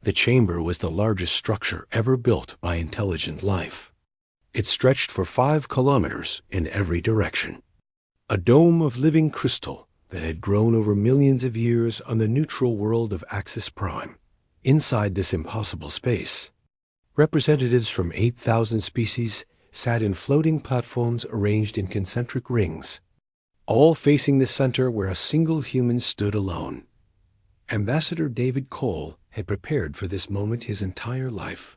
The chamber was the largest structure ever built by intelligent life. It stretched for 5 kilometers in every direction. A dome of living crystal that had grown over millions of years on the neutral world of Axis Prime. Inside this impossible space, representatives from 8,000 species sat in floating platforms arranged in concentric rings, all facing the center where a single human stood alone. Ambassador David Cole had prepared for this moment his entire life.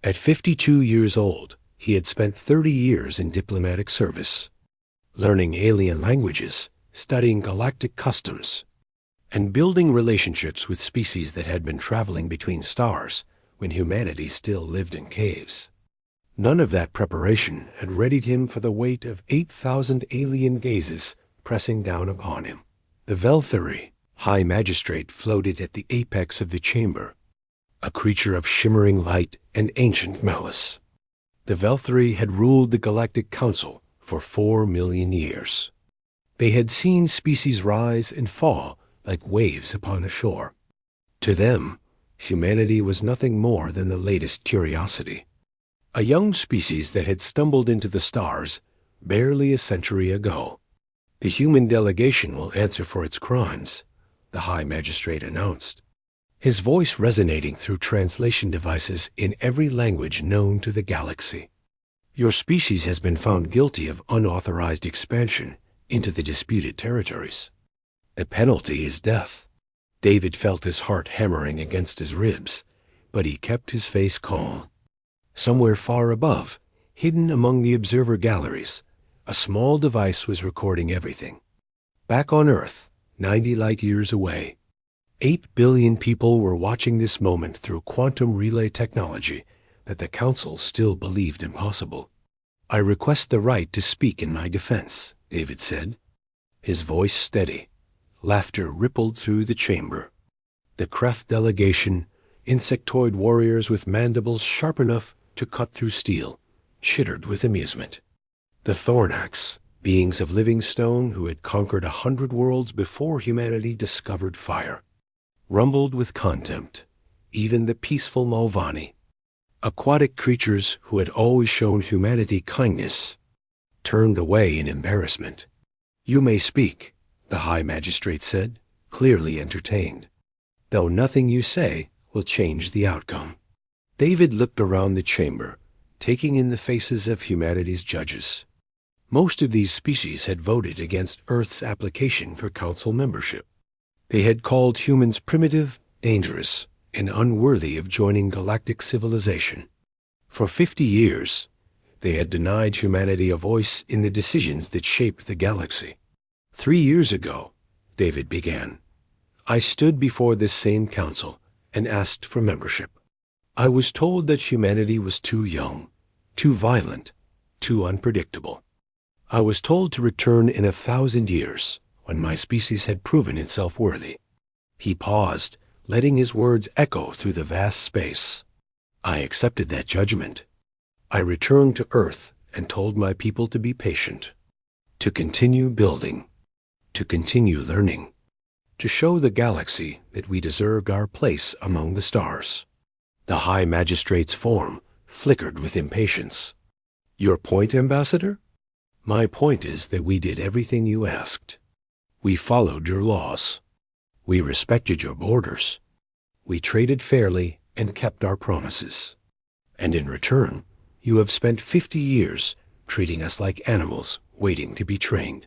At 52 years old, he had spent 30 years in diplomatic service, learning alien languages, studying galactic customs, and building relationships with species that had been traveling between stars when humanity still lived in caves. None of that preparation had readied him for the weight of 8,000 alien gazes pressing down upon him. The Velthari, High Magistrate, floated at the apex of the chamber, a creature of shimmering light and ancient malice. The Velthari had ruled the Galactic Council for 4 million years. They had seen species rise and fall like waves upon a shore. To them, humanity was nothing more than the latest curiosity, a young species that had stumbled into the stars barely a century ago. The human delegation will answer for its crimes, the High Magistrate announced, his voice resonating through translation devices in every language known to the galaxy. Your species has been found guilty of unauthorized expansion into the disputed territories. The penalty is death. David felt his heart hammering against his ribs, but he kept his face calm. Somewhere far above, hidden among the observer galleries, a small device was recording everything. Back on Earth, 90 light years away, 8 billion people were watching this moment through quantum relay technology that the Council still believed impossible. I request the right to speak in my defense, David said, his voice steady. Laughter rippled through the chamber. The Kreth delegation, insectoid warriors with mandibles sharp enough to cut through steel, chittered with amusement. The Thornax, beings of living stone who had conquered 100 worlds before humanity discovered fire, rumbled with contempt. Even the peaceful Malvani, aquatic creatures who had always shown humanity kindness, turned away in embarrassment. You may speak, the High Magistrate said, clearly entertained, though nothing you say will change the outcome. David looked around the chamber, taking in the faces of humanity's judges. Most of these species had voted against Earth's application for Council membership. They had called humans primitive, dangerous, and unworthy of joining galactic civilization. For 50 years, they had denied humanity a voice in the decisions that shaped the galaxy. 3 years ago, David began, I stood before this same council and asked for membership. I was told that humanity was too young, too violent, too unpredictable. I was told to return in 1,000 years, when my species had proven itself worthy. He paused, letting his words echo through the vast space. I accepted that judgment. I returned to Earth and told my people to be patient, to continue building, to continue learning, to show the galaxy that we deserved our place among the stars. The High Magistrate's form flickered with impatience. Your point, Ambassador? My point is that we did everything you asked. We followed your laws. We respected your borders. We traded fairly and kept our promises. And in return, you have spent 50 years treating us like animals waiting to be trained.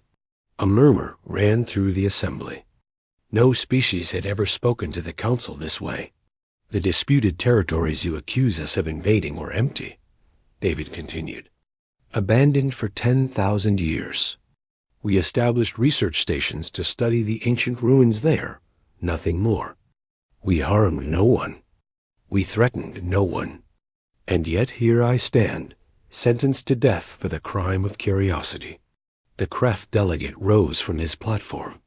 A murmur ran through the assembly. No species had ever spoken to the Council this way. The disputed territories you accuse us of invading were empty, David continued. Abandoned for 10,000 years. We established research stations to study the ancient ruins there, nothing more. We harmed no one. We threatened no one. And yet here I stand, sentenced to death for the crime of curiosity. The Kreth delegate rose from his platform.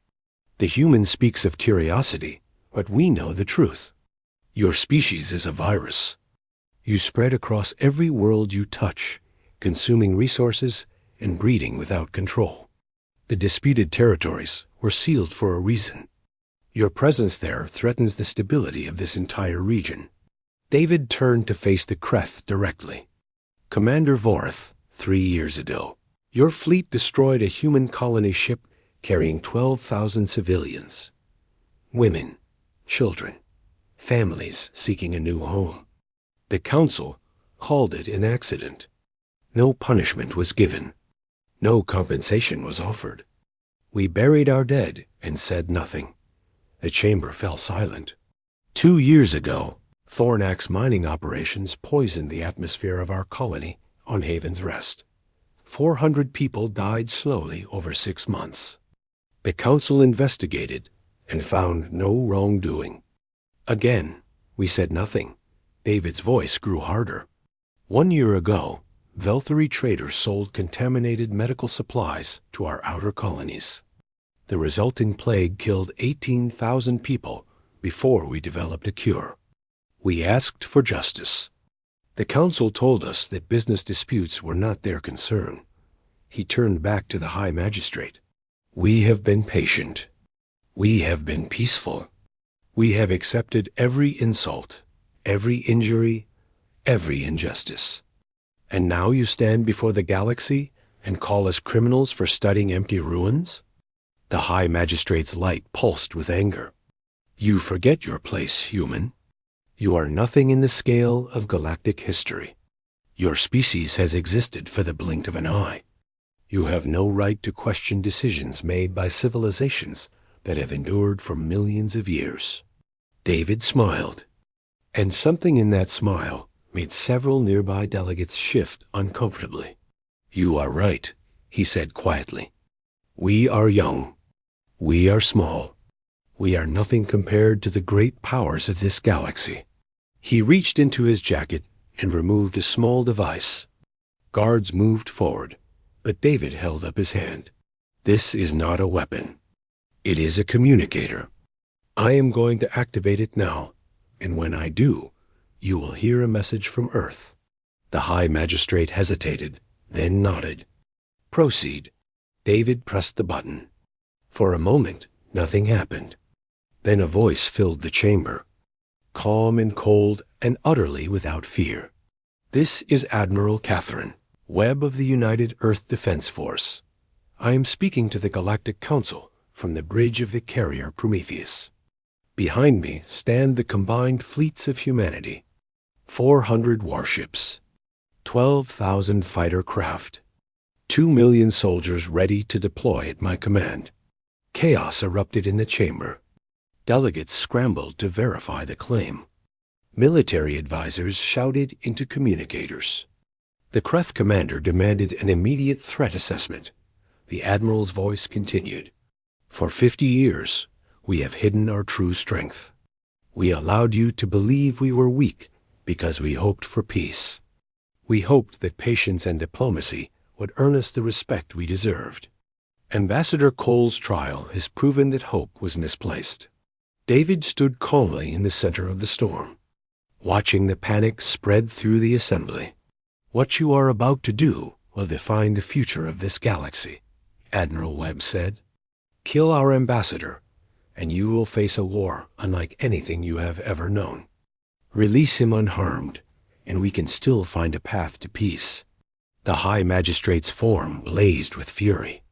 The human speaks of curiosity, but we know the truth. Your species is a virus. You spread across every world you touch, consuming resources and breeding without control. The disputed territories were sealed for a reason. Your presence there threatens the stability of this entire region. David turned to face the Kreth directly. Commander Vorth, 3 years ago, your fleet destroyed a human colony ship carrying 12,000 civilians. Women, children, families seeking a new home. The Council called it an accident. No punishment was given. No compensation was offered. We buried our dead and said nothing. The chamber fell silent. 2 years ago, Thornax mining operations poisoned the atmosphere of our colony on Haven's Rest. 400 people died slowly over 6 months. The Council investigated and found no wrongdoing. Again, we said nothing. David's voice grew harder. 1 year ago, Velthari traders sold contaminated medical supplies to our outer colonies. The resulting plague killed 18,000 people before we developed a cure. We asked for justice. The Council told us that business disputes were not their concern. He turned back to the High Magistrate. We have been patient. We have been peaceful. We have accepted every insult, every injury, every injustice. And now you stand before the galaxy and call us criminals for studying empty ruins? The High Magistrate's light pulsed with anger. You forget your place, human. You are nothing in the scale of galactic history. Your species has existed for the blink of an eye. You have no right to question decisions made by civilizations that have endured for millions of years. David smiled, and something in that smile made several nearby delegates shift uncomfortably. You are right, he said quietly. We are young. We are small. We are nothing compared to the great powers of this galaxy. He reached into his jacket and removed a small device. Guards moved forward, but David held up his hand. This is not a weapon. It is a communicator. I am going to activate it now, and when I do, you will hear a message from Earth. The High Magistrate hesitated, then nodded. Proceed. David pressed the button. For a moment, nothing happened. Then a voice filled the chamber, calm and cold and utterly without fear. This is Admiral Catherine, Webb of the United Earth Defense Force. I am speaking to the Galactic Council from the bridge of the carrier Prometheus. Behind me stand the combined fleets of humanity. 400 warships, 12,000 fighter craft, 2 million soldiers ready to deploy at my command. Chaos erupted in the chamber. Delegates scrambled to verify the claim. Military advisors shouted into communicators. The Kreth commander demanded an immediate threat assessment. The admiral's voice continued. For 50 years, we have hidden our true strength. We allowed you to believe we were weak because we hoped for peace. We hoped that patience and diplomacy would earn us the respect we deserved. Ambassador Cole's trial has proven that hope was misplaced. David stood calmly in the center of the storm, watching the panic spread through the assembly. What you are about to do will define the future of this galaxy, Admiral Webb said. Kill our ambassador, and you will face a war unlike anything you have ever known. Release him unharmed, and we can still find a path to peace. The High Magistrate's form blazed with fury.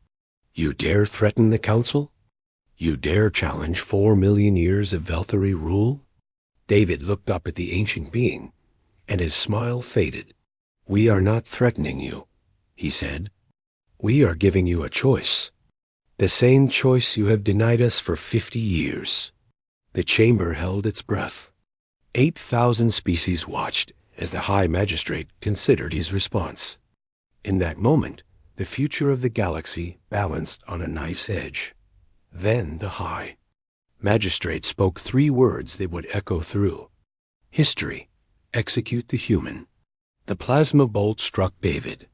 You dare threaten the Council? You dare challenge 4 million years of Velthari rule? David looked up at the ancient being, and his smile faded. We are not threatening you, he said. We are giving you a choice. The same choice you have denied us for 50 years. The chamber held its breath. 8,000 species watched as the High Magistrate considered his response. In that moment, the future of the galaxy balanced on a knife's edge. Then the High Magistrate spoke 3 words that would echo through. History, execute the human. The plasma bolt struck David,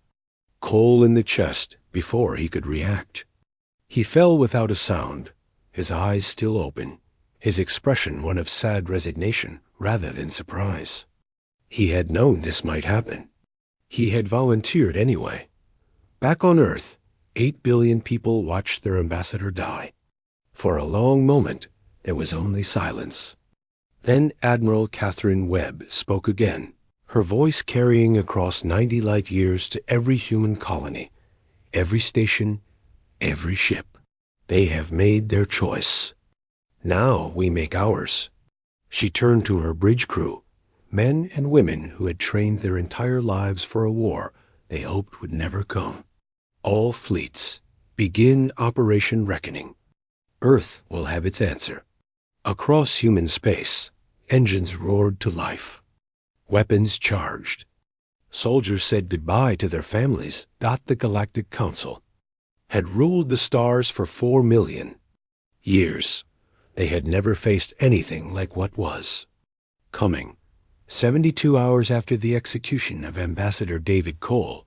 Cole in the chest before he could react. He fell without a sound, his eyes still open, his expression one of sad resignation rather than surprise. He had known this might happen. He had volunteered anyway. Back on Earth, 8 billion people watched their ambassador die. For a long moment, there was only silence. Then Admiral Catherine Webb spoke again, her voice carrying across 90 light years to every human colony, every station, every ship. They have made their choice. Now we make ours. She turned to her bridge crew, men and women who had trained their entire lives for a war they hoped would never come. All fleets, begin Operation Reckoning. Earth will have its answer. Across human space, engines roared to life. Weapons charged. Soldiers said goodbye to their families. The Galactic Council had ruled the stars for 4 million years. They had never faced anything like what was coming. 72 hours after the execution of Ambassador David Cole,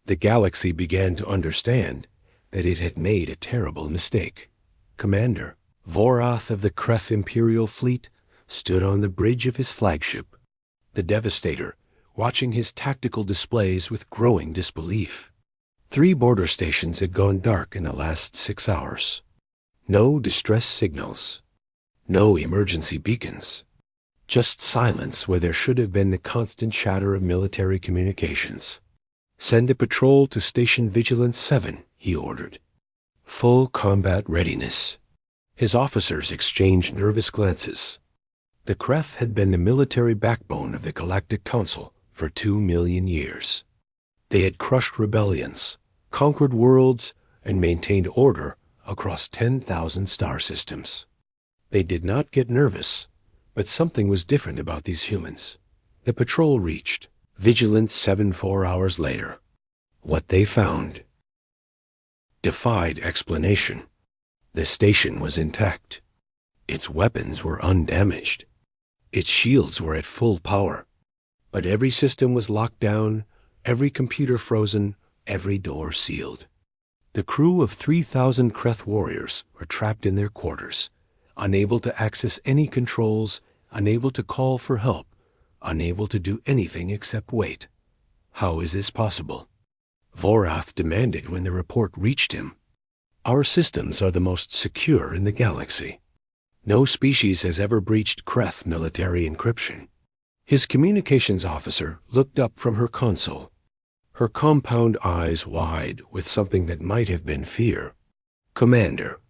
the galaxy began to understand that it had made a terrible mistake. Commander Vorath of the Kreth Imperial Fleet stood on the bridge of his flagship, the Devastator, watching his tactical displays with growing disbelief. 3 border stations had gone dark in the last 6 hours. No distress signals. No emergency beacons. Just silence where there should have been the constant chatter of military communications. Send a patrol to Station Vigilance 7, he ordered. Full combat readiness. His officers exchanged nervous glances. The Kreth had been the military backbone of the Galactic Council for 2 million years. They had crushed rebellions, conquered worlds, and maintained order across 10,000 star systems. They did not get nervous, but something was different about these humans. The patrol reached Vigilance 7 4 hours later. What they found defied explanation. The station was intact. Its weapons were undamaged. Its shields were at full power. But every system was locked down, every computer frozen, every door sealed. The crew of 3,000 Kreth warriors were trapped in their quarters, unable to access any controls, unable to call for help, unable to do anything except wait. How is this possible? Vorath demanded when the report reached him. Our systems are the most secure in the galaxy. No species has ever breached Kreth military encryption. His communications officer looked up from her console, her compound eyes wide with something that might have been fear. Commander,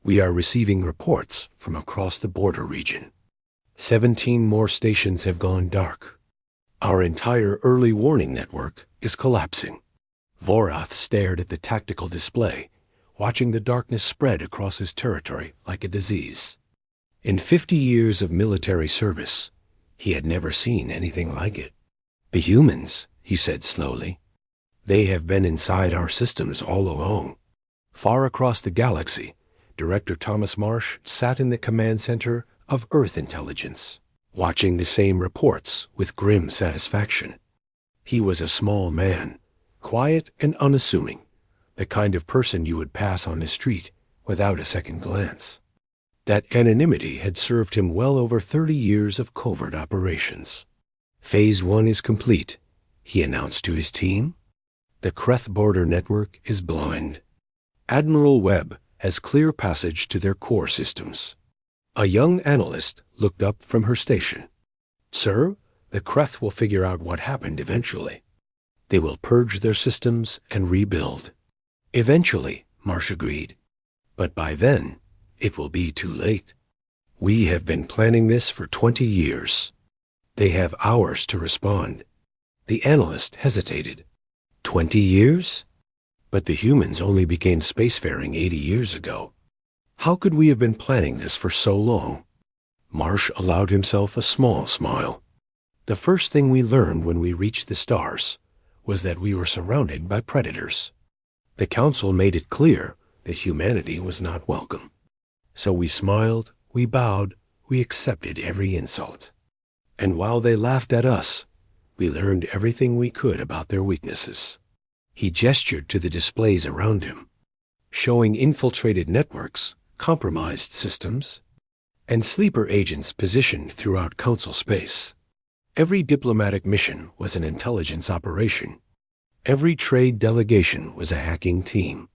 we are receiving reports from across the border region. 17 more stations have gone dark. Our entire early warning network is collapsing. Vorath stared at the tactical display, watching the darkness spread across his territory like a disease. In 50 years of military service, he had never seen anything like it. The humans, he said slowly, they have been inside our systems all along. Far across the galaxy, Director Thomas Marsh sat in the command center of Earth Intelligence, watching the same reports with grim satisfaction. He was a small man, quiet and unassuming, the kind of person you would pass on the street without a second glance. That anonymity had served him well over 30 years of covert operations. Phase 1 is complete, he announced to his team. The Kreth border network is blind. Admiral Webb has clear passage to their core systems. A young analyst looked up from her station. Sir, the Kreth will figure out what happened eventually. They will purge their systems and rebuild. Eventually, Marsh agreed. But by then, it will be too late. We have been planning this for 20 years. They have hours to respond. The analyst hesitated. 20 years? But the humans only began spacefaring 80 years ago. How could we have been planning this for so long? Marsh allowed himself a small smile. The first thing we learned when we reached the stars was that we were surrounded by predators. The Council made it clear that humanity was not welcome. So we smiled, we bowed, we accepted every insult. And while they laughed at us, we learned everything we could about their weaknesses. He gestured to the displays around him, showing infiltrated networks, compromised systems, and sleeper agents positioned throughout Council space. Every diplomatic mission was an intelligence operation. Every trade delegation was a hacking team.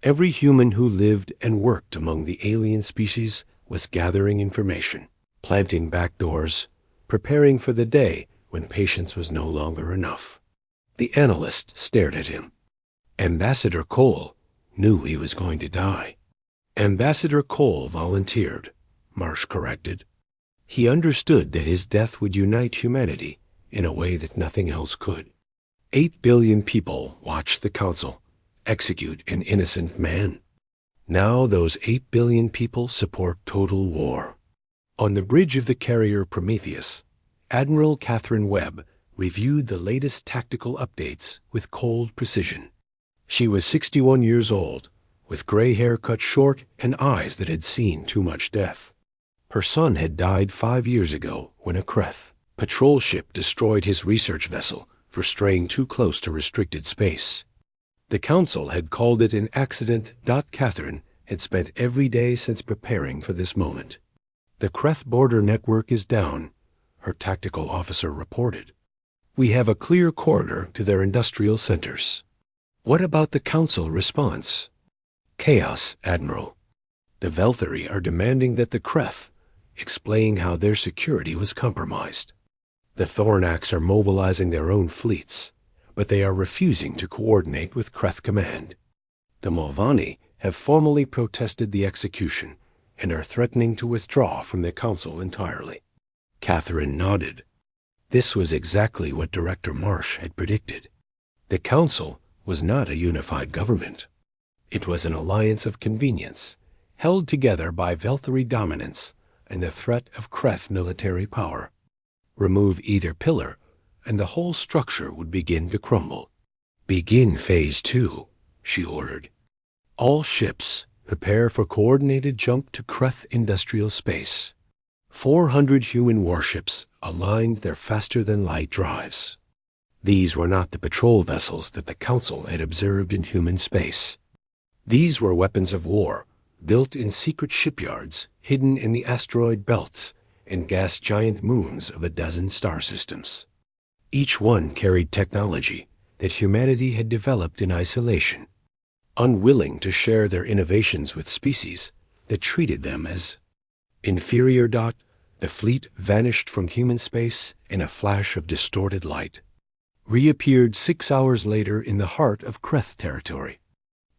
Every human who lived and worked among the alien species was gathering information. planting back doors, preparing for the day when patience was no longer enough. The analyst stared at him. Ambassador Cole knew he was going to die. Ambassador Cole volunteered, Marsh corrected. He understood that his death would unite humanity in a way that nothing else could. 8 billion people watched the Council execute an innocent man. Now those 8 billion people support total war. On the bridge of the carrier Prometheus, Admiral Catherine Webb reviewed the latest tactical updates with cold precision. She was 61 years old, with gray hair cut short and eyes that had seen too much death. Her son had died 5 years ago when a Kreth patrol ship destroyed his research vessel for straying too close to restricted space. The Council had called it an accident. Catherine had spent every day since preparing for this moment. The Kreth border network is down, her tactical officer reported. We have a clear corridor to their industrial centers. What about the Council response? Chaos, Admiral. The Velthari are demanding that the Kreth explain how their security was compromised. The Thornax are mobilizing their own fleets, but they are refusing to coordinate with Kreth Command. The Mulvanni have formally protested the execution and are threatening to withdraw from the Council entirely. Catherine nodded. This was exactly what Director Marsh had predicted. The Council was not a unified government. It was an alliance of convenience, held together by Velthari dominance and the threat of Kreth military power. Remove either pillar, and the whole structure would begin to crumble. Begin Phase 2, she ordered. All ships prepare for coordinated jump to Kreth industrial space. 400 human warships aligned their faster-than-light drives. These were not the patrol vessels that the Council had observed in human space. These were weapons of war, built in secret shipyards hidden in the asteroid belts and gas giant moons of a dozen star systems. Each one carried technology that humanity had developed in isolation, unwilling to share their innovations with species that treated them as inferior. The fleet vanished from human space in a flash of distorted light, reappeared 6 hours later in the heart of Kreth territory,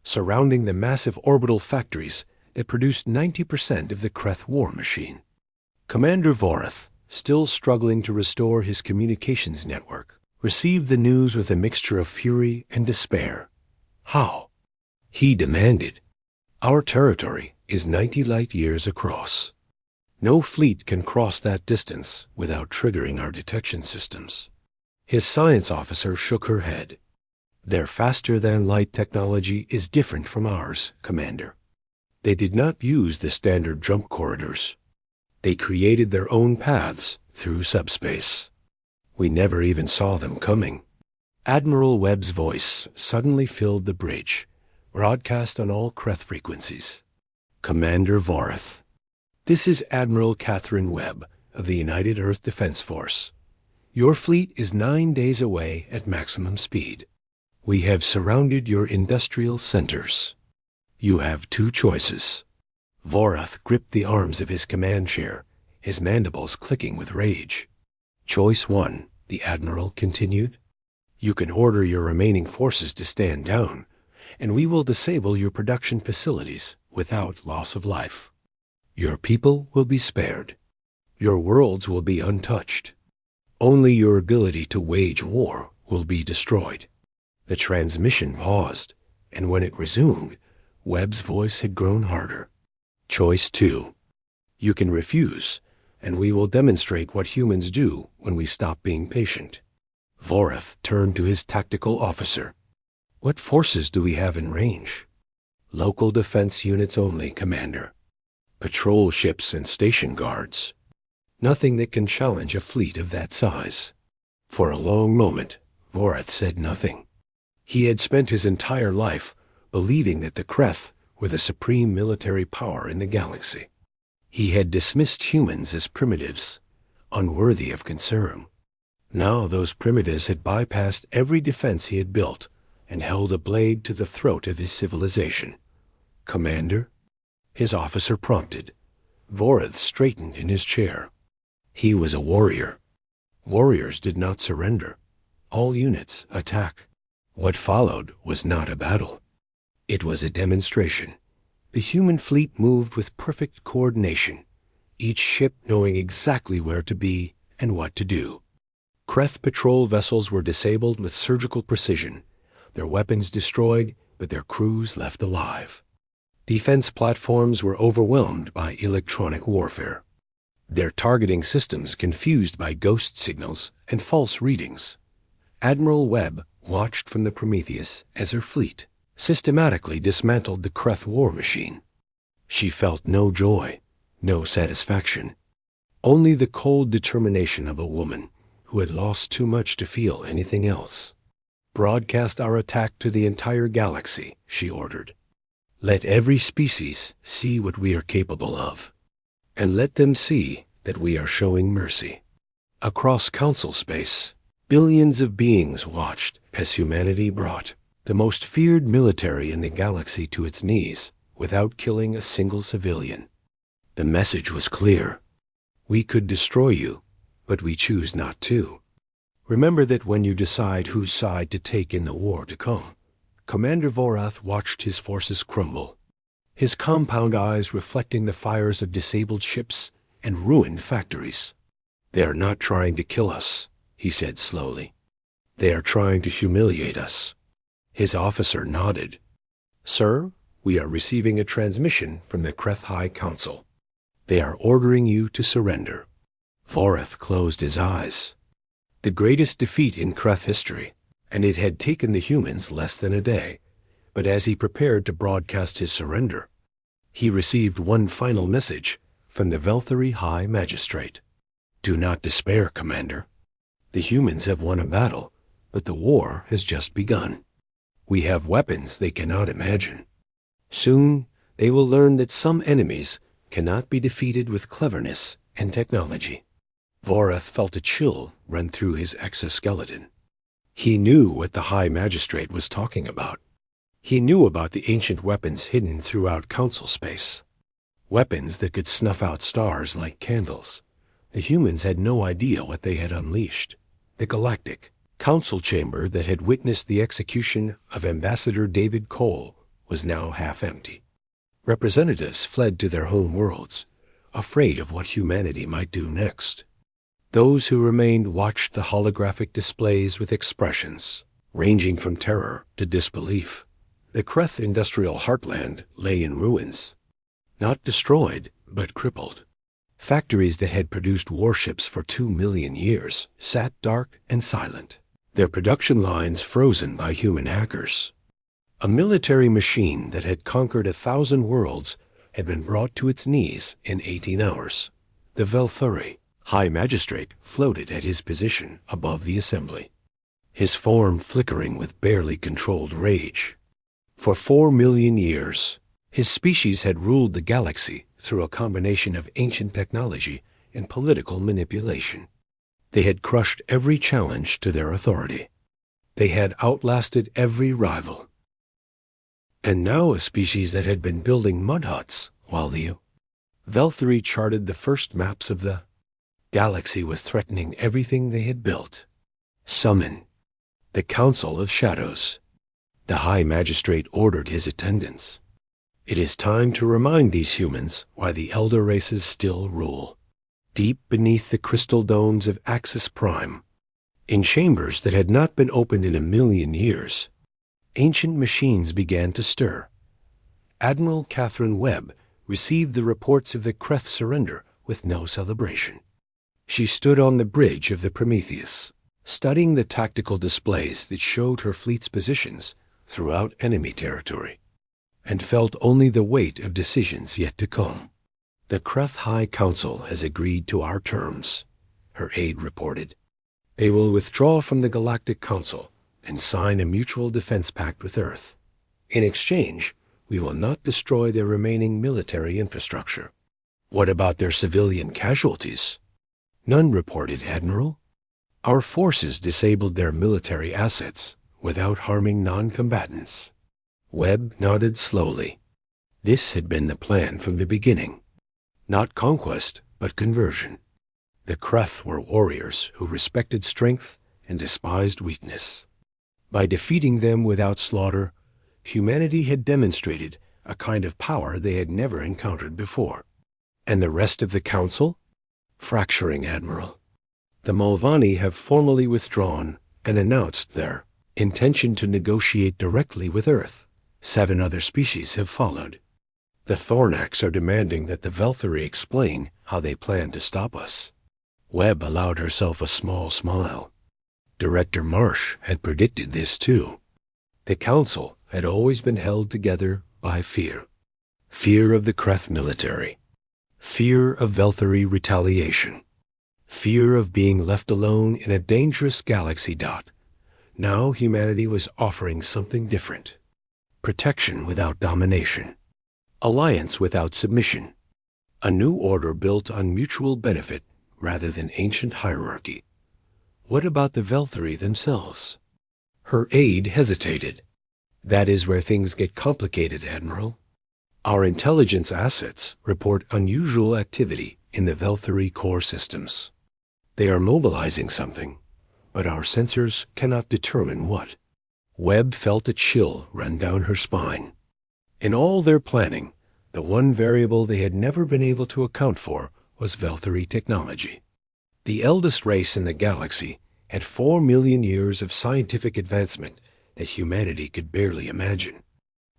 surrounding the massive orbital factories that produced 90% of the Kreth war machine. Commander Vorath, still struggling to restore his communications network, received the news with a mixture of fury and despair. How? He demanded. Our territory is 90 light years across. No fleet can cross that distance without triggering our detection systems. His science officer shook her head. Their faster-than-light technology is different from ours, Commander. They did not use the standard jump corridors. They created their own paths through subspace. We never even saw them coming. Admiral Webb's voice suddenly filled the bridge, broadcast on all Kreth frequencies. Commander Vorath. This is Admiral Catherine Webb of the United Earth Defense Force. Your fleet is 9 days away at maximum speed. We have surrounded your industrial centers. You have 2 choices. Vorath gripped the arms of his command chair, his mandibles clicking with rage. Choice 1, the Admiral continued. You can order your remaining forces to stand down, and we will disable your production facilities without loss of life. Your people will be spared. Your worlds will be untouched. Only your ability to wage war will be destroyed. The transmission paused, and when it resumed, Webb's voice had grown harder. Choice 2. You can refuse, and we will demonstrate what humans do when we stop being patient. Vorath turned to his tactical officer. What forces do we have in range? Local defense units only, Commander. Patrol ships and station guards. Nothing that can challenge a fleet of that size. For a long moment, Vorath said nothing. He had spent his entire life believing that the Kreth were the supreme military power in the galaxy. He had dismissed humans as primitives, unworthy of concern. Now those primitives had bypassed every defense he had built and held a blade to the throat of his civilization. Commander? His officer prompted. Vorath straightened in his chair. He was a warrior. Warriors did not surrender. All units attack. What followed was not a battle. It was a demonstration. The human fleet moved with perfect coordination, each ship knowing exactly where to be and what to do. Kreth patrol vessels were disabled with surgical precision, their weapons destroyed, but their crews left alive. Defense platforms were overwhelmed by electronic warfare, their targeting systems confused by ghost signals and false readings. Admiral Webb watched from the Prometheus as her fleet systematically dismantled the Kreth war machine. She felt no joy, no satisfaction, only the cold determination of a woman who had lost too much to feel anything else. "Broadcast our attack to the entire galaxy," she ordered. "Let every species see what we are capable of, and let them see that we are showing mercy." Across council space, billions of beings watched as humanity brought the most feared military in the galaxy to its knees without killing a single civilian. The message was clear. We could destroy you, but we choose not to. Remember that when you decide whose side to take in the war to come. Commander Vorath watched his forces crumble, his compound eyes reflecting the fires of disabled ships and ruined factories. "They are not trying to kill us," he said slowly. "They are trying to humiliate us." His officer nodded. "Sir, we are receiving a transmission from the Kreth High Council. They are ordering you to surrender." Vorath closed his eyes. The greatest defeat in Kreth history, and it had taken the humans less than a day. But as he prepared to broadcast his surrender, he received one final message from the Velthari High Magistrate. "Do not despair, Commander. The humans have won a battle, but the war has just begun. We have weapons they cannot imagine. Soon they will learn that some enemies cannot be defeated with cleverness and technology." Vorath felt a chill run through his exoskeleton. He knew what the High Magistrate was talking about. He knew about the ancient weapons hidden throughout council space. Weapons that could snuff out stars like candles. The humans had no idea what they had unleashed. The Galactic Council chamber that had witnessed the execution of Ambassador David Cole was now half empty. Representatives fled to their home worlds, afraid of what humanity might do next. Those who remained watched the holographic displays with expressions ranging from terror to disbelief. The Kreth industrial heartland lay in ruins, not destroyed, but crippled. Factories that had produced warships for 2 million years sat dark and silent, their production lines frozen by human hackers. A military machine that had conquered 1,000 worlds had been brought to its knees in 18 hours. The Velthari High Magistrate floated at his position above the assembly, his form flickering with barely controlled rage. For 4 million years, his species had ruled the galaxy through a combination of ancient technology and political manipulation. They had crushed every challenge to their authority. They had outlasted every rival. And now a species that had been building mud huts while the Velthari charted the first maps of the galaxy was threatening everything they had built. Summon the Council of Shadows. The High Magistrate ordered his attendance. It is time to remind these humans why the elder races still rule. Deep beneath the crystal domes of Axis Prime, in chambers that had not been opened in 1,000,000 years, ancient machines began to stir. Admiral Catherine Webb received the reports of the Kreth surrender with no celebration. She stood on the bridge of the Prometheus, studying the tactical displays that showed her fleet's positions throughout enemy territory, and felt only the weight of decisions yet to come. "The Kreth High Council has agreed to our terms," her aide reported. "They will withdraw from the Galactic Council and sign a mutual defense pact with Earth. In exchange, we will not destroy their remaining military infrastructure." "What about their civilian casualties?" "None reported, Admiral. Our forces disabled their military assets without harming non-combatants." Webb nodded slowly. This had been the plan from the beginning. Not conquest, but conversion. The Kreth were warriors who respected strength and despised weakness. By defeating them without slaughter, humanity had demonstrated a kind of power they had never encountered before. And the rest of the council? Fracturing, Admiral. The Mulvanni have formally withdrawn and announced their intention to negotiate directly with Earth. 7 other species have followed. The Thornax are demanding that the Velthari explain how they plan to stop us. Webb allowed herself a small smile. Director Marsh had predicted this too. The Council had always been held together by fear. Fear of the Kreth military. Fear of Velthari retaliation. Fear of being left alone in a dangerous galaxy. Now humanity was offering something different. Protection without domination. Alliance without submission. A new order built on mutual benefit rather than ancient hierarchy. What about the Velthari themselves? Her aide hesitated. That is where things get complicated, Admiral. Our intelligence assets report unusual activity in the Velthari core systems. They are mobilizing something, but our sensors cannot determine what. Webb felt a chill run down her spine. In all their planning, the one variable they had never been able to account for was Velthari technology. The eldest race in the galaxy had 4 million years of scientific advancement that humanity could barely imagine.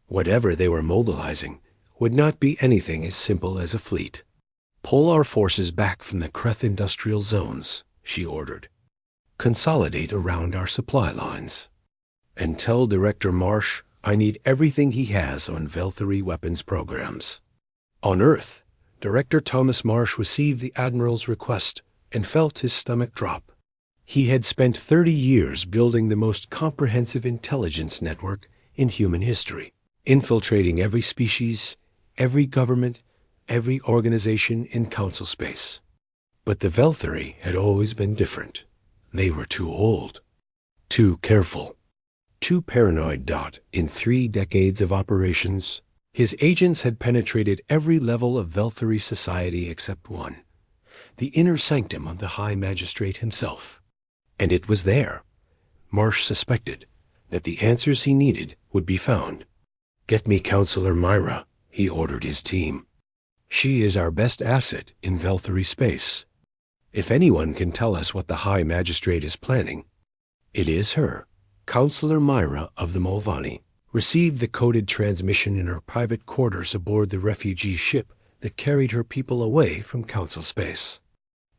Whatever they were mobilizing would not be anything as simple as a fleet. Pull our forces back from the Kreth industrial zones, she ordered. Consolidate around our supply lines. And tell Director Marsh I need everything he has on Velthari weapons programs. On Earth, Director Thomas Marsh received the Admiral's request and felt his stomach drop. He had spent 30 years building the most comprehensive intelligence network in human history, infiltrating every species, every government, every organization in council space. But the Velthari had always been different. They were too old, too careful, too paranoid. In 3 decades of operations, his agents had penetrated every level of Velthari society except one, the inner sanctum of the High Magistrate himself. And it was there, Marsh suspected, that the answers he needed would be found. Get me Counselor Myra, he ordered his team. She is our best asset in Velthari space. If anyone can tell us what the High Magistrate is planning, it is her. Counselor Myra of the Mulvanni received the coded transmission in her private quarters aboard the refugee ship that carried her people away from council space.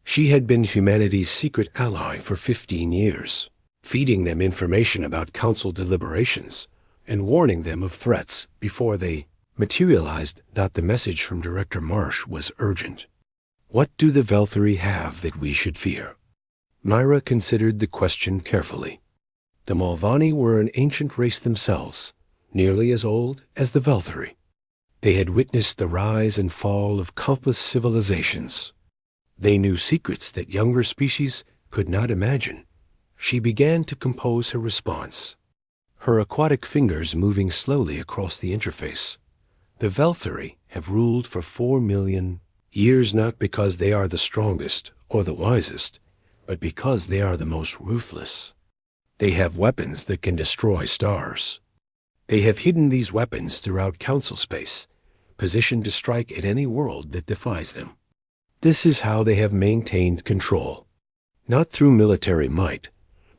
She had been humanity's secret ally for 15 years, feeding them information about council deliberations and warning them of threats before they materialized. The message from Director Marsh was urgent. What do the Velthari have that we should fear? Myra considered the question carefully. The Mulvanni were an ancient race themselves, nearly as old as the Velthari. They had witnessed the rise and fall of countless civilizations. They knew secrets that younger species could not imagine. She began to compose her response, her aquatic fingers moving slowly across the interface. The Velthari have ruled for 4 million years, not because they are the strongest or the wisest, but because they are the most ruthless. They have weapons that can destroy stars. They have hidden these weapons throughout council space, positioned to strike at any world that defies them. This is how they have maintained control, not through military might,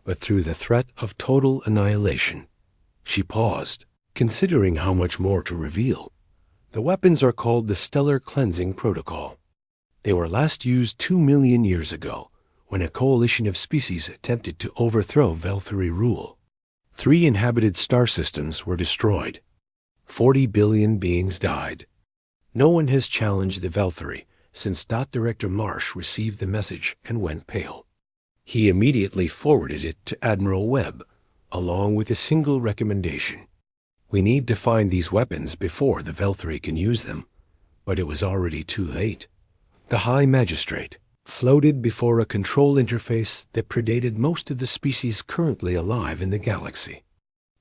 but through the threat of total annihilation. She paused, considering how much more to reveal. The weapons are called the Stellar Cleansing Protocol. They were last used 2 million years ago, when a coalition of species attempted to overthrow Velthari rule. 3 inhabited star systems were destroyed. 40 billion beings died. No one has challenged the Velthari since Director Marsh received the message and went pale. He immediately forwarded it to Admiral Webb, along with a single recommendation. We need to find these weapons before the Velthari can use them. But it was already too late. The High Magistrate floated before a control interface that predated most of the species currently alive in the galaxy.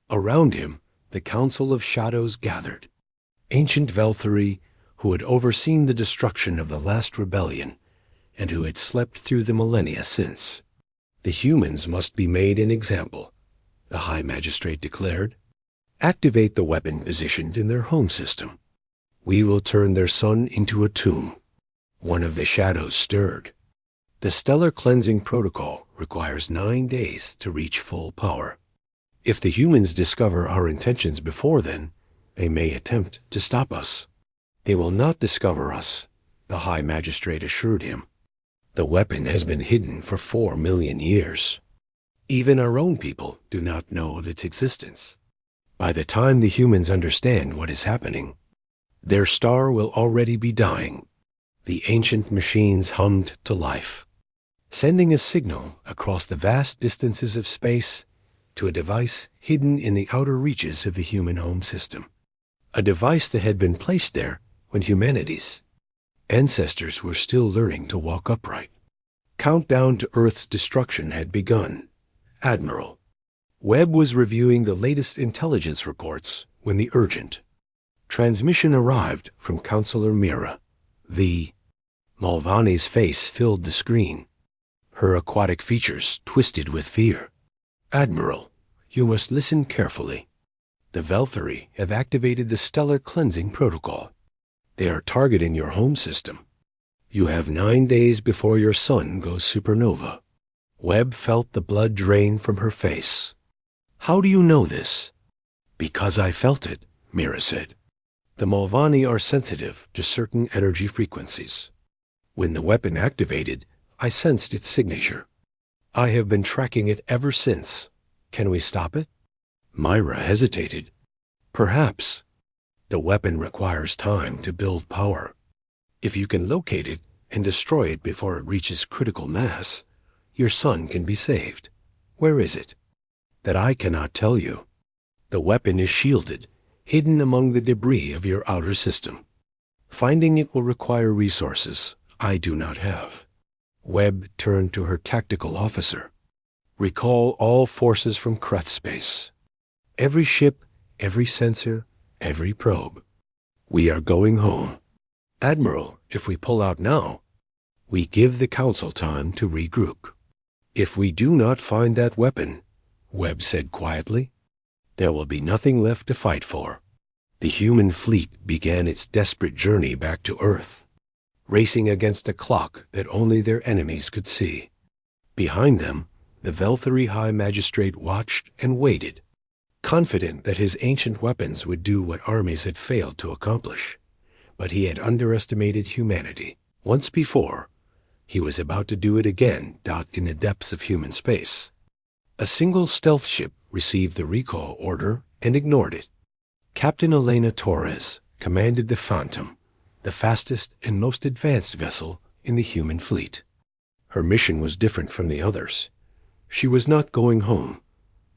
Around him, the Council of Shadows gathered. Ancient Velthari, who had overseen the destruction of the last rebellion, and who had slept through the millennia since. The humans must be made an example, the High Magistrate declared. Activate the weapon positioned in their home system. We will turn their sun into a tomb. One of the shadows stirred. The stellar cleansing protocol requires 9 days to reach full power. If the humans discover our intentions before then, they may attempt to stop us. They will not discover us, the High Magistrate assured him. The weapon has been hidden for 4 million years. Even our own people do not know of its existence. By the time the humans understand what is happening, their star will already be dying. The ancient machines hummed to life, sending a signal across the vast distances of space to a device hidden in the outer reaches of the human home system. A device that had been placed there when humanity's ancestors were still learning to walk upright. Countdown to Earth's destruction had begun. Admiral Webb was reviewing the latest intelligence reports when the urgent transmission arrived from Counselor Mira. The Mulvaney's face filled the screen, her aquatic features twisted with fear. Admiral, you must listen carefully. The Velthari have activated the stellar cleansing protocol. They are targeting your home system. You have 9 days before your sun goes supernova. Webb felt the blood drain from her face. How do you know this? Because I felt it, Mira said. The Mulvaney are sensitive to certain energy frequencies. When the weapon activated, I sensed its signature. I have been tracking it ever since. Can we stop it? Myra hesitated. Perhaps. The weapon requires time to build power. If you can locate it and destroy it before it reaches critical mass, your sun can be saved. Where is it? That I cannot tell you. The weapon is shielded, hidden among the debris of your outer system. Finding it will require resources I do not have. Webb turned to her tactical officer. Recall all forces from Kreth space. Every ship, every sensor, every probe. We are going home. Admiral, if we pull out now, we give the Council time to regroup. If we do not find that weapon, Webb said quietly, there will be nothing left to fight for. The human fleet began its desperate journey back to Earth, racing against a clock that only their enemies could see. Behind them, the Velthari High Magistrate watched and waited, confident that his ancient weapons would do what armies had failed to accomplish. But he had underestimated humanity. Once before, he was about to do it again docked in the depths of human space. A single stealth ship received the recall order and ignored it. Captain Elena Torres commanded the Phantom, the fastest and most advanced vessel in the human fleet. Her mission was different from the others. She was not going home.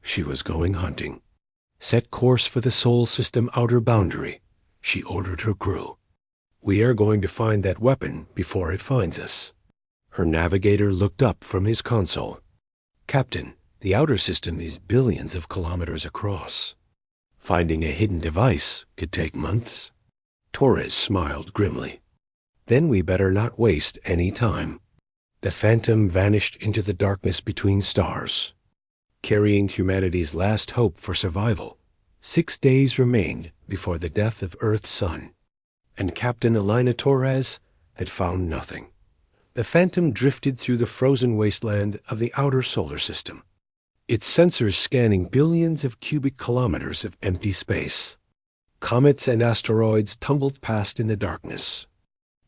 She was going hunting. Set course for the Sol System outer boundary, she ordered her crew. We are going to find that weapon before it finds us. Her navigator looked up from his console. Captain, the outer system is billions of kilometers across. Finding a hidden device could take months. Torres smiled grimly. Then we better not waste any time. The Phantom vanished into the darkness between stars, carrying humanity's last hope for survival. 6 days remained before the death of Earth's sun, and Captain Elena Torres had found nothing. The Phantom drifted through the frozen wasteland of the outer solar system, its sensors scanning billions of cubic kilometers of empty space. Comets and asteroids tumbled past in the darkness,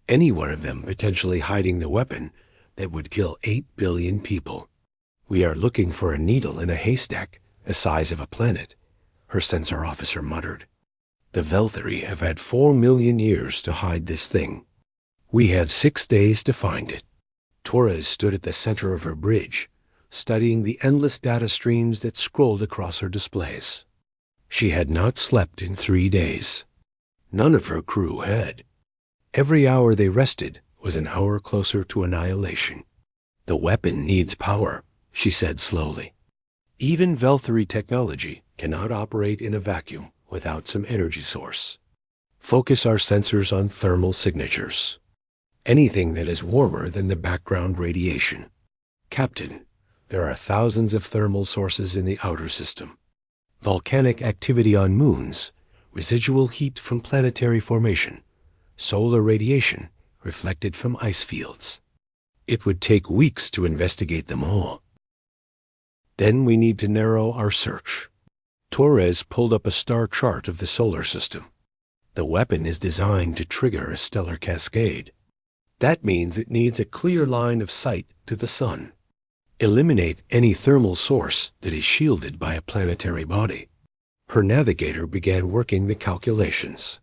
any one of them potentially hiding the weapon that would kill 8 billion people. We are looking for a needle in a haystack the size of a planet, her sensor officer muttered. The Velthari have had 4 million years to hide this thing. We have 6 days to find it. Torres stood at the center of her bridge, studying the endless data streams that scrolled across her displays. She had not slept in 3 days. None of her crew had. Every hour they rested was an hour closer to annihilation. The weapon needs power, she said slowly. Even Velthari technology cannot operate in a vacuum without some energy source. Focus our sensors on thermal signatures. Anything that is warmer than the background radiation. Captain, there are thousands of thermal sources in the outer system. Volcanic activity on moons, residual heat from planetary formation, solar radiation reflected from ice fields. It would take weeks to investigate them all. Then we need to narrow our search. Torres pulled up a star chart of the solar system. The weapon is designed to trigger a stellar cascade. That means it needs a clear line of sight to the sun. Eliminate any thermal source that is shielded by a planetary body. Her navigator began working the calculations.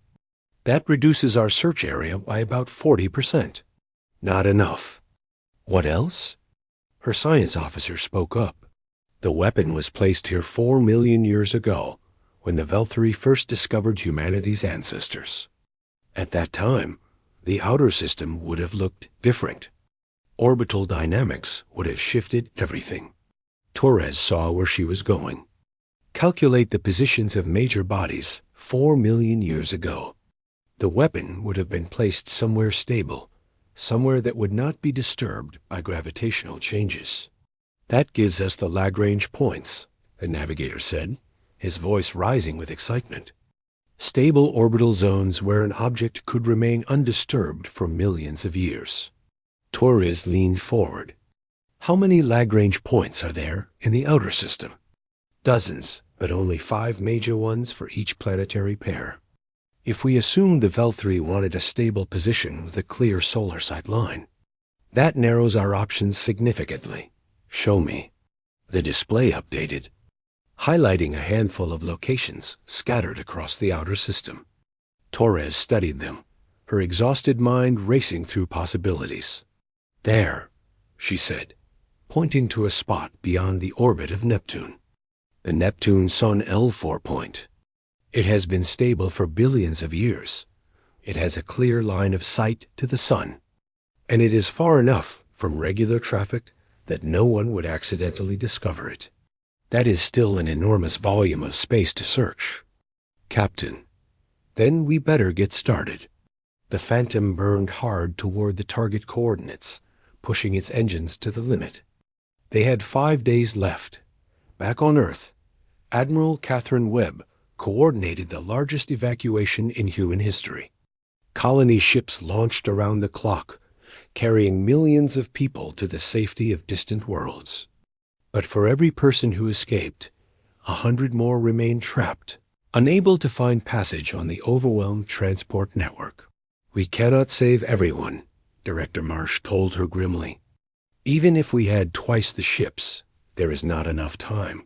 That reduces our search area by about 40%. Not enough. What else? Her science officer spoke up. The weapon was placed here 4 million years ago, when the Velthari first discovered humanity's ancestors. At that time, the outer system would have looked different. Orbital dynamics would have shifted everything. Torres saw where she was going. Calculate the positions of major bodies 4 million years ago. The weapon would have been placed somewhere stable, somewhere that would not be disturbed by gravitational changes. That gives us the Lagrange points, the navigator said, his voice rising with excitement. Stable orbital zones where an object could remain undisturbed for millions of years. Torres leaned forward. How many Lagrange points are there in the outer system? Dozens, but only 5 major ones for each planetary pair. If we assumed the Velthari wanted a stable position with a clear solar sight line, that narrows our options significantly. Show me. The display updated, highlighting a handful of locations scattered across the outer system. Torres studied them, her exhausted mind racing through possibilities. There, she said, pointing to a spot beyond the orbit of Neptune. The Neptune Sun L4 point. It has been stable for billions of years. It has a clear line of sight to the sun, and it is far enough from regular traffic that no one would accidentally discover it. That is still an enormous volume of space to search. Captain, then we better get started. The Phantom burned hard toward the target coordinates, pushing its engines to the limit. They had 5 days left. Back on Earth, Admiral Catherine Webb coordinated the largest evacuation in human history. Colony ships launched around the clock, carrying millions of people to the safety of distant worlds. But for every person who escaped, 100 more remained trapped, unable to find passage on the overwhelmed transport network. We cannot save everyone, Director Marsh told her grimly. Even if we had twice the ships, there is not enough time.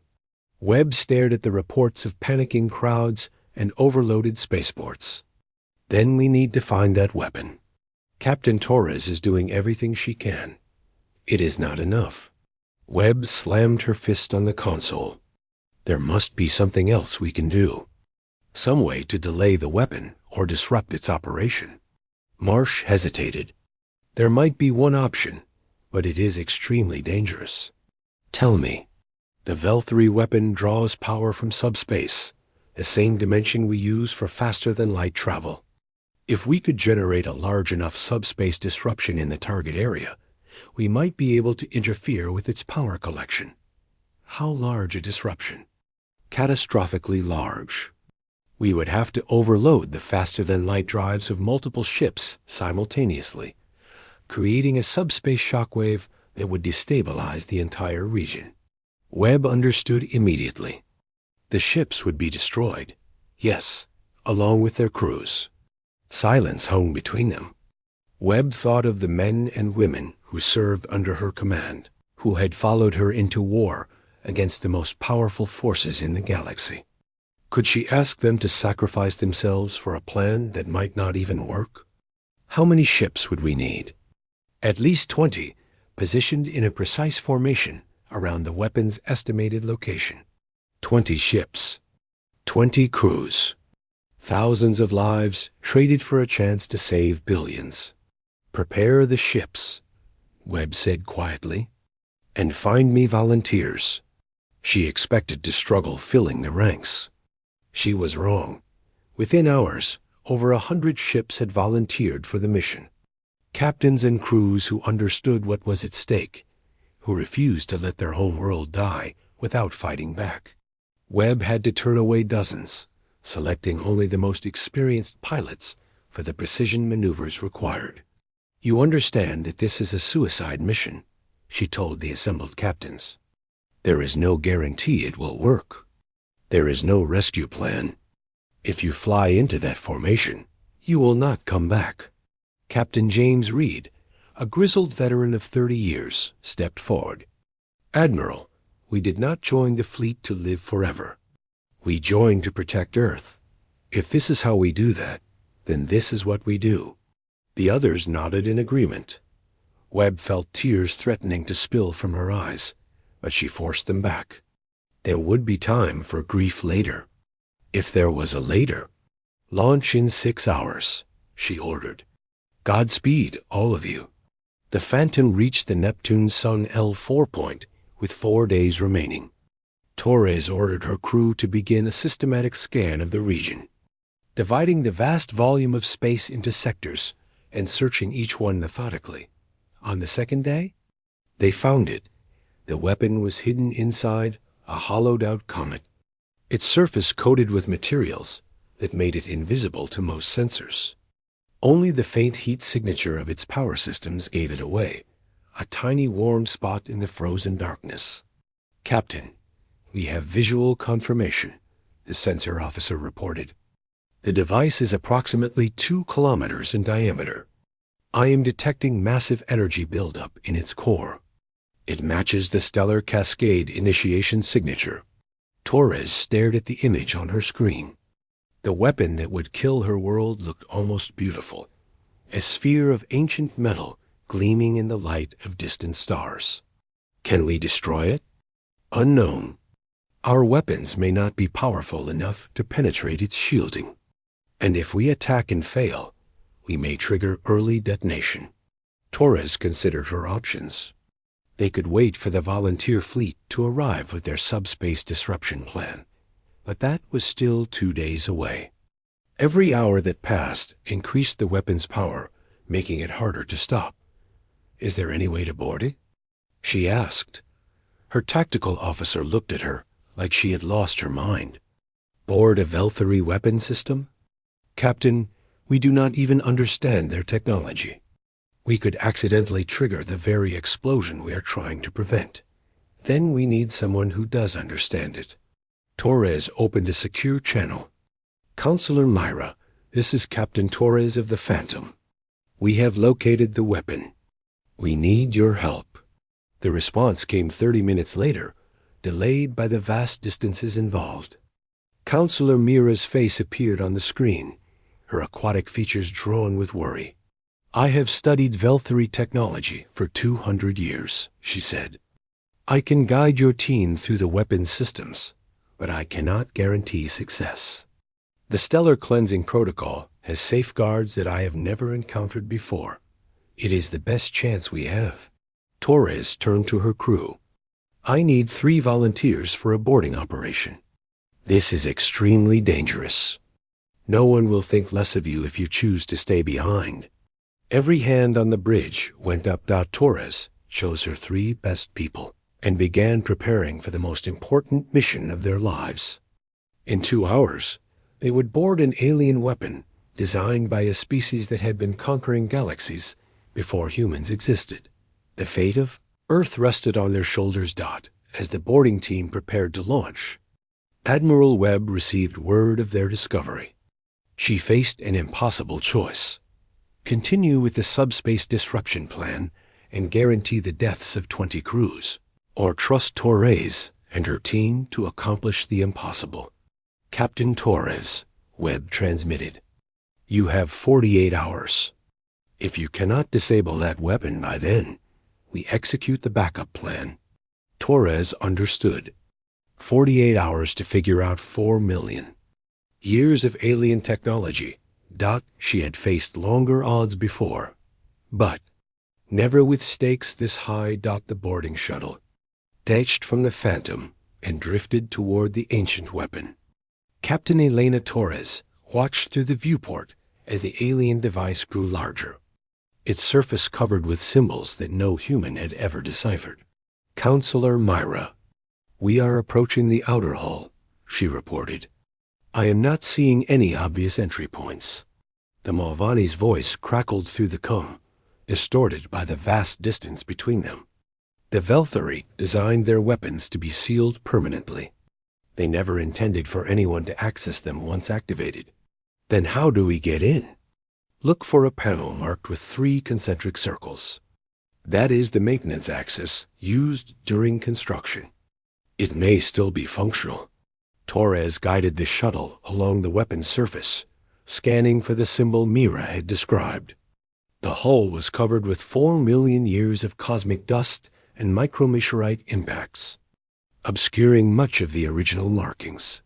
Webb stared at the reports of panicking crowds and overloaded spaceports. Then we need to find that weapon. Captain Torres is doing everything she can. It is not enough. Webb slammed her fist on the console. There must be something else we can do. Some way to delay the weapon or disrupt its operation. Marsh hesitated. There might be one option, but it is extremely dangerous. Tell me. The Velthari weapon draws power from subspace, the same dimension we use for faster-than-light travel. If we could generate a large enough subspace disruption in the target area, we might be able to interfere with its power collection. How large a disruption? Catastrophically large. We would have to overload the faster-than-light drives of multiple ships simultaneously, creating a subspace shockwave that would destabilize the entire region. Webb understood immediately. The ships would be destroyed, yes, along with their crews. Silence hung between them. Webb thought of the men and women who served under her command, who had followed her into war against the most powerful forces in the galaxy. Could she ask them to sacrifice themselves for a plan that might not even work? How many ships would we need? At least 20, positioned in a precise formation around the weapon's estimated location. 20 ships. 20 crews. Thousands of lives traded for a chance to save billions. Prepare the ships, Webb said quietly, and find me volunteers. She expected to struggle filling the ranks. She was wrong. Within hours, over 100 ships had volunteered for the mission. Captains and crews who understood what was at stake, who refused to let their home world die without fighting back. Webb had to turn away dozens, selecting only the most experienced pilots for the precision maneuvers required. "You understand that this is a suicide mission," she told the assembled captains. "There is no guarantee it will work. There is no rescue plan. If you fly into that formation, you will not come back." Captain James Reed, a grizzled veteran of 30 years, stepped forward. "Admiral, we did not join the fleet to live forever. We joined to protect Earth. If this is how we do that, then this is what we do." The others nodded in agreement. Webb felt tears threatening to spill from her eyes, but she forced them back. There would be time for grief later. If there was a later. "Launch in 6 hours," she ordered. "Godspeed, all of you." The Phantom reached the Neptune Sun L4 point with 4 days remaining. Torres ordered her crew to begin a systematic scan of the region, dividing the vast volume of space into sectors and searching each one methodically. On the second day, they found it. The weapon was hidden inside a hollowed-out comet, its surface coated with materials that made it invisible to most sensors. Only the faint heat signature of its power systems gave it away, a tiny warm spot in the frozen darkness. "Captain, we have visual confirmation," the sensor officer reported. "The device is approximately 2 kilometers in diameter. I am detecting massive energy buildup in its core. It matches the stellar cascade initiation signature." Torres stared at the image on her screen. The weapon that would kill her world looked almost beautiful, a sphere of ancient metal gleaming in the light of distant stars. "Can we destroy it?" "Unknown. Our weapons may not be powerful enough to penetrate its shielding. And if we attack and fail, we may trigger early detonation." Torres considered her options. They could wait for the volunteer fleet to arrive with their subspace disruption plan, but that was still 2 days away. Every hour that passed increased the weapon's power, making it harder to stop. "Is there any way to board it?" she asked. Her tactical officer looked at her like she had lost her mind. "Board a Velthary weapon system? Captain, we do not even understand their technology. We could accidentally trigger the very explosion we are trying to prevent. Then we need someone who does understand it." Torres opened a secure channel. "Counselor Myra, this is Captain Torres of the Phantom. We have located the weapon. We need your help." The response came 30 minutes later, delayed by the vast distances involved. Counselor Myra's face appeared on the screen, her aquatic features drawn with worry. "I have studied Velthary technology for 200 years, she said. "I can guide your team through the weapon systems, but I cannot guarantee success. The Stellar Cleansing Protocol has safeguards that I have never encountered before. It is the best chance we have." Torres turned to her crew. "I need 3 volunteers for a boarding operation. This is extremely dangerous. No one will think less of you if you choose to stay behind." Every hand on the bridge went up. Torres chose her 3 best people and began preparing for the most important mission of their lives. In 2 hours, they would board an alien weapon designed by a species that had been conquering galaxies before humans existed. The fate of Earth rested on their shoulders. As the boarding team prepared to launch, Admiral Webb received word of their discovery. She faced an impossible choice: continue with the subspace disruption plan and guarantee the deaths of 20 crews, or trust Torres and her team to accomplish the impossible. "Captain Torres," Webb transmitted, "you have 48 hours. If you cannot disable that weapon by then, we execute the backup plan." Torres understood. 48 hours to figure out 4 million. Years of alien technology. She had faced longer odds before, but never with stakes this high. The boarding shuttle detached from the Phantom and drifted toward the ancient weapon. Captain Elena Torres watched through the viewport as the alien device grew larger. its surface covered with symbols that no human had ever deciphered. "Counselor Myra, we are approaching the outer hull," she reported. "I am not seeing any obvious entry points." The Malvani's voice crackled through the com, distorted by the vast distance between them. The Velthari designed their weapons to be sealed permanently. They never intended for anyone to access them once activated. "Then how do we get in?" "Look for a panel marked with 3 concentric circles. That is the maintenance axis used during construction. It may still be functional." Torres guided the shuttle along the weapon's surface, scanning for the symbol Mira had described. The hull was covered with 4 million years of cosmic dust and micrometeorite impacts, obscuring much of the original markings.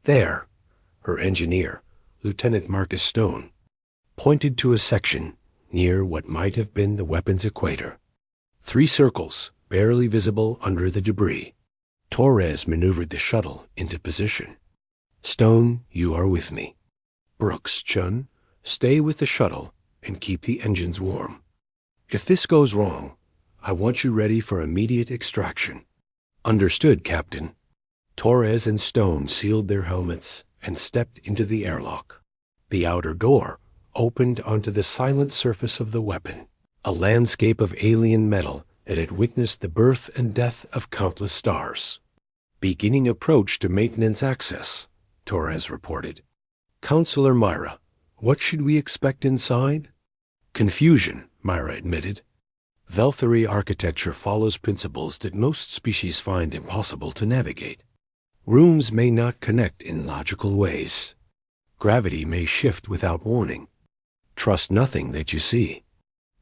There, her engineer, Lieutenant Marcus Stone, pointed to a section near what might have been the weapon's equator. 3 circles, barely visible under the debris. Torres maneuvered the shuttle into position. "Stone, you are with me. Brooks, Chun, stay with the shuttle and keep the engines warm. If this goes wrong, I want you ready for immediate extraction." "Understood, Captain." Torres and Stone sealed their helmets and stepped into the airlock. The outer door opened onto the silent surface of the weapon, a landscape of alien metal that had witnessed the birth and death of countless stars. "Beginning approach to maintenance access," Torres reported. "Counselor Myra, what should we expect inside?" "Confusion," Myra admitted. "Velthari architecture follows principles that most species find impossible to navigate. Rooms may not connect in logical ways. Gravity may shift without warning. Trust nothing that you see."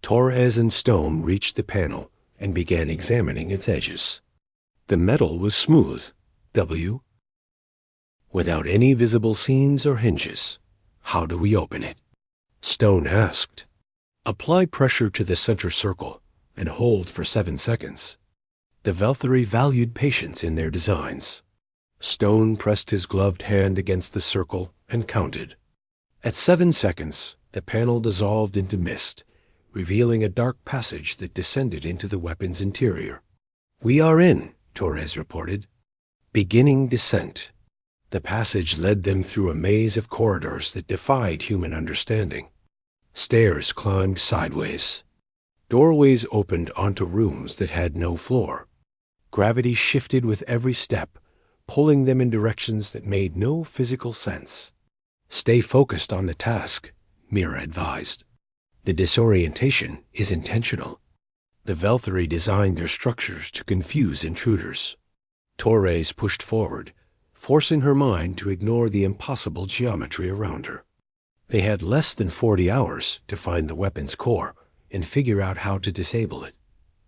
Torres and Stone reached the panel and began examining its edges. The metal was smooth, without any visible seams or hinges. "How do we open it?" Stone asked. "Apply pressure to the center circle and hold for 7 seconds. The Velthari valued patience in their designs." Stone pressed his gloved hand against the circle and counted. At 7 seconds, the panel dissolved into mist, revealing a dark passage that descended into the weapon's interior. "We are in," Torres reported. "Beginning descent." The passage led them through a maze of corridors that defied human understanding. Stairs climbed sideways. Doorways opened onto rooms that had no floor. Gravity shifted with every step, pulling them in directions that made no physical sense. "Stay focused on the task," Mira advised. "The disorientation is intentional. The Velthari designed their structures to confuse intruders." Torres pushed forward, forcing her mind to ignore the impossible geometry around her. They had less than 40 hours to find the weapon's core and figure out how to disable it.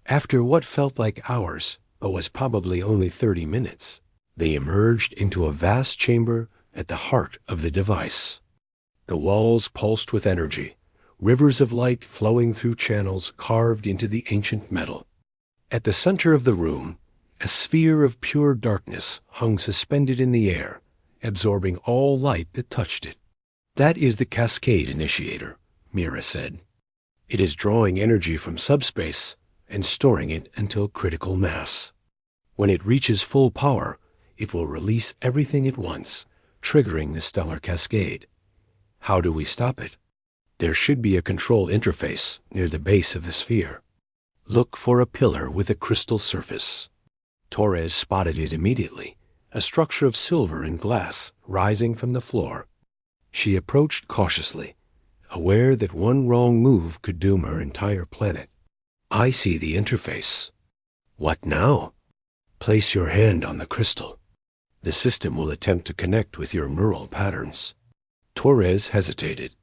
After what felt like hours, but was probably only 30 minutes, they emerged into a vast chamber at the heart of the device. The walls pulsed with energy, rivers of light flowing through channels carved into the ancient metal. At the center of the room, a sphere of pure darkness hung suspended in the air, absorbing all light that touched it. "That is the cascade initiator," Mira said. "It is drawing energy from subspace and storing it until critical mass. When it reaches full power, it will release everything at once, triggering the stellar cascade. How do we stop it? There should be a control interface near the base of the sphere. Look for a pillar with a crystal surface." Torres spotted it immediately, a structure of silver and glass rising from the floor. She approached cautiously, aware that one wrong move could doom her entire planet. "I see the interface." "What now?" "Place your hand on the crystal. The system will attempt to connect with your neural patterns." Torres hesitated.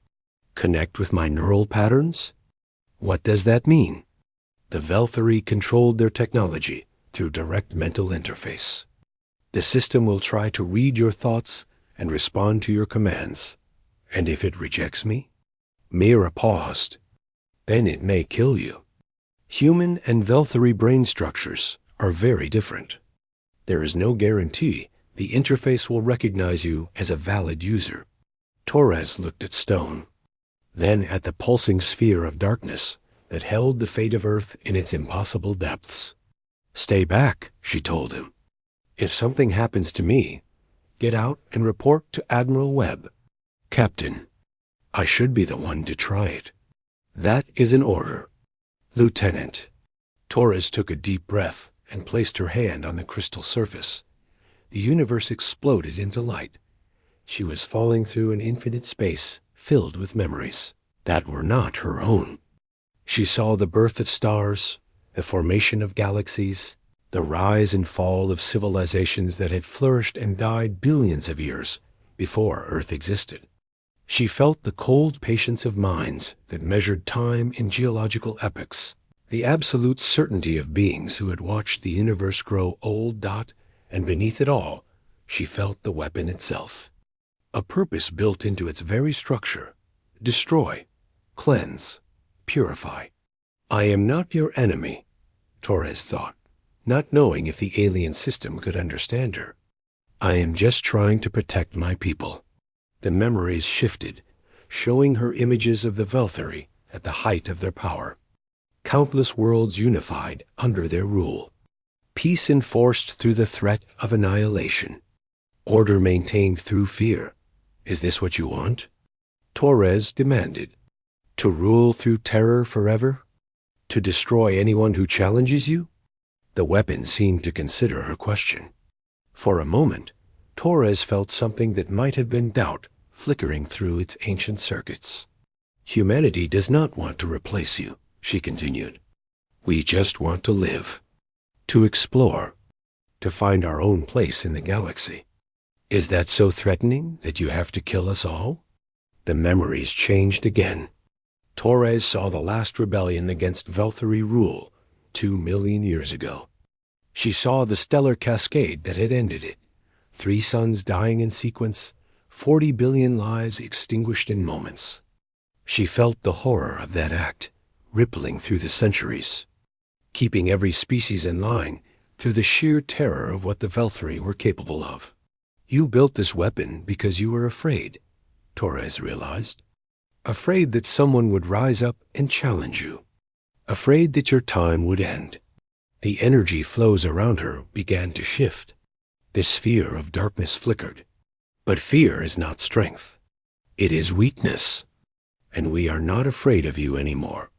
"Connect with my neural patterns? What does that mean?" The Velthari controlled their technology through direct mental interface. "The system will try to read your thoughts and respond to your commands. And if it rejects me?" Mira paused. "Then it may kill you. Human and Velthari brain structures are very different. There is no guarantee the interface will recognize you as a valid user." Torres looked at Stone, then at the pulsing sphere of darkness that held the fate of Earth in its impossible depths. "Stay back," she told him. "If something happens to me, get out and report to Admiral Webb." "Captain, I should be the one to try it." "That is an order." "Lieutenant." Torres took a deep breath and placed her hand on the crystal surface. The universe exploded into light. She was falling through an infinite space filled with memories that were not her own. She saw the birth of stars, the formation of galaxies, the rise and fall of civilizations that had flourished and died billions of years before Earth existed. She felt the cold patience of minds that measured time in geological epochs, the absolute certainty of beings who had watched the universe grow old. And beneath it all, she felt the weapon itself. A purpose built into its very structure: destroy, cleanse, purify. "I am not your enemy," Torres thought, not knowing if the alien system could understand her. "I am just trying to protect my people." The memories shifted, showing her images of the Velthari at the height of their power. Countless worlds unified under their rule. Peace enforced through the threat of annihilation. Order maintained through fear. "Is this what you want?" Torres demanded. "To rule through terror forever? To destroy anyone who challenges you?" The weapon seemed to consider her question. For a moment, Torres felt something that might have been doubt flickering through its ancient circuits. "Humanity does not want to replace you," she continued. "We just want to live, to explore, to find our own place in the galaxy. Is that so threatening that you have to kill us all?" The memories changed again. Torres saw the last rebellion against Velthari rule 2 million years ago. She saw the stellar cascade that had ended it. 3 suns dying in sequence, 40 billion lives extinguished in moments. She felt the horror of that act rippling through the centuries, keeping every species in line through the sheer terror of what the Velthari were capable of. "You built this weapon because you were afraid," Torres realized. "Afraid that someone would rise up and challenge you. Afraid that your time would end." The energy flows around her began to shift. The sphere of darkness flickered. But fear is not strength. It is weakness. And we are not afraid of you anymore.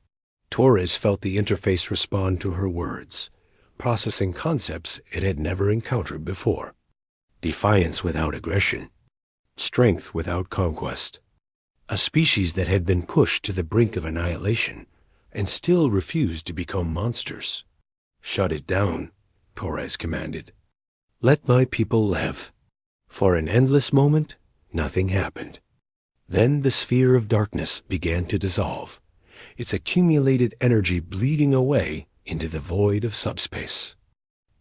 Torres felt the interface respond to her words, processing concepts it had never encountered before. Defiance without aggression. Strength without conquest. A species that had been pushed to the brink of annihilation and still refused to become monsters. "Shut it down," Torres commanded. "Let my people live." For an endless moment, nothing happened. Then the sphere of darkness began to dissolve, its accumulated energy bleeding away into the void of subspace.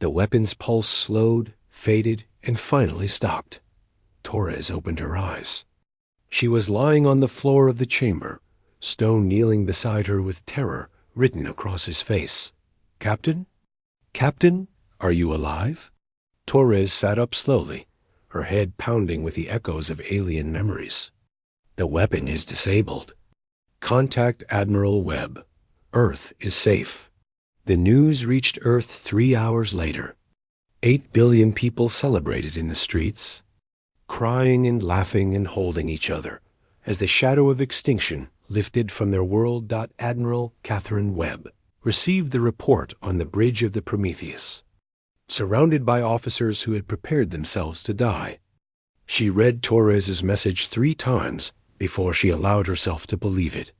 The weapon's pulse slowed, faded, and finally stopped. Torres opened her eyes. She was lying on the floor of the chamber, Stone kneeling beside her with terror written across his face. "Captain? Captain, are you alive?" Torres sat up slowly, her head pounding with the echoes of alien memories. "The weapon is disabled. Contact Admiral Webb. Earth is safe." The news reached Earth 3 hours later. 8 billion people celebrated in the streets, crying and laughing and holding each other as the shadow of extinction lifted from their world. Admiral Catherine Webb received the report on the bridge of the Prometheus, surrounded by officers who had prepared themselves to die. She read Torres's message 3 times before she allowed herself to believe it.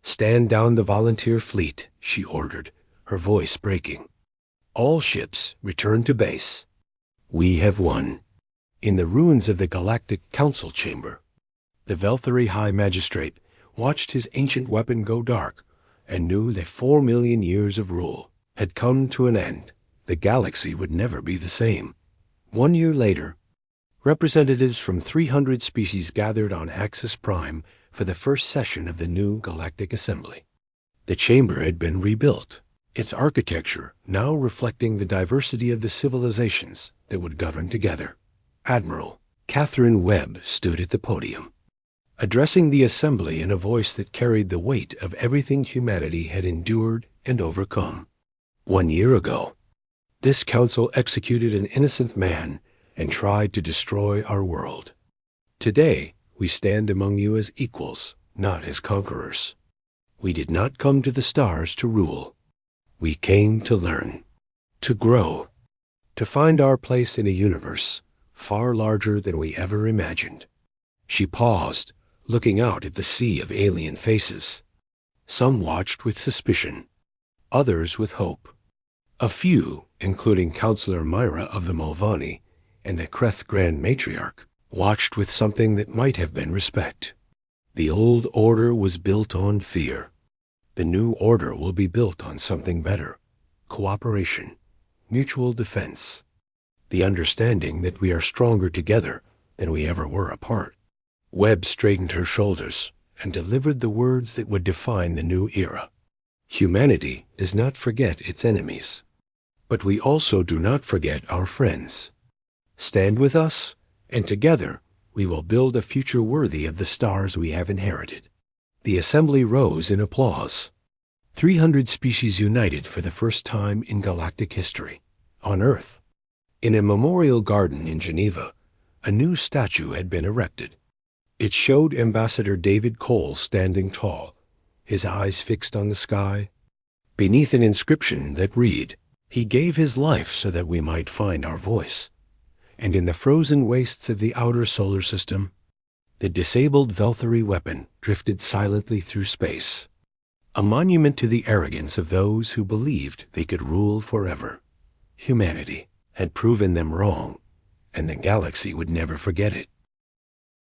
"Stand down the volunteer fleet," she ordered, her voice breaking. "All ships return to base. We have won." In the ruins of the Galactic Council chamber, the Velthari High Magistrate watched his ancient weapon go dark and knew that 4 million years of rule had come to an end. The galaxy would never be the same. 1 year later, representatives from 300 species gathered on Axis Prime for the first session of the new Galactic Assembly. The chamber had been rebuilt, its architecture now reflecting the diversity of the civilizations that would govern together. Admiral Catherine Webb stood at the podium. addressing the assembly in a voice that carried the weight of everything humanity had endured and overcome. 1 year ago, this council executed an innocent man and tried to destroy our world. Today, we stand among you as equals, not as conquerors. We did not come to the stars to rule. We came to learn, to grow, to find our place in a universe far larger than we ever imagined. She paused, looking out at the sea of alien faces. Some watched with suspicion, others with hope. A few, including Counselor Myra of the Mulvanni and the Kreth Grand Matriarch, watched with something that might have been respect. The old order was built on fear. The new order will be built on something better: cooperation, mutual defense, the understanding that we are stronger together than we ever were apart. Webb straightened her shoulders and delivered the words that would define the new era. Humanity does not forget its enemies, but we also do not forget our friends. Stand with us, and together we will build a future worthy of the stars we have inherited. The assembly rose in applause. 300 species united for the first time in galactic history, on Earth. In a memorial garden in Geneva, a new statue had been erected. It showed Ambassador David Cole standing tall, his eyes fixed on the sky, beneath an inscription that read, "He gave his life so that we might find our voice." And in the frozen wastes of the outer solar system, the disabled Velthari weapon drifted silently through space, a monument to the arrogance of those who believed they could rule forever. Humanity had proven them wrong, and the galaxy would never forget it.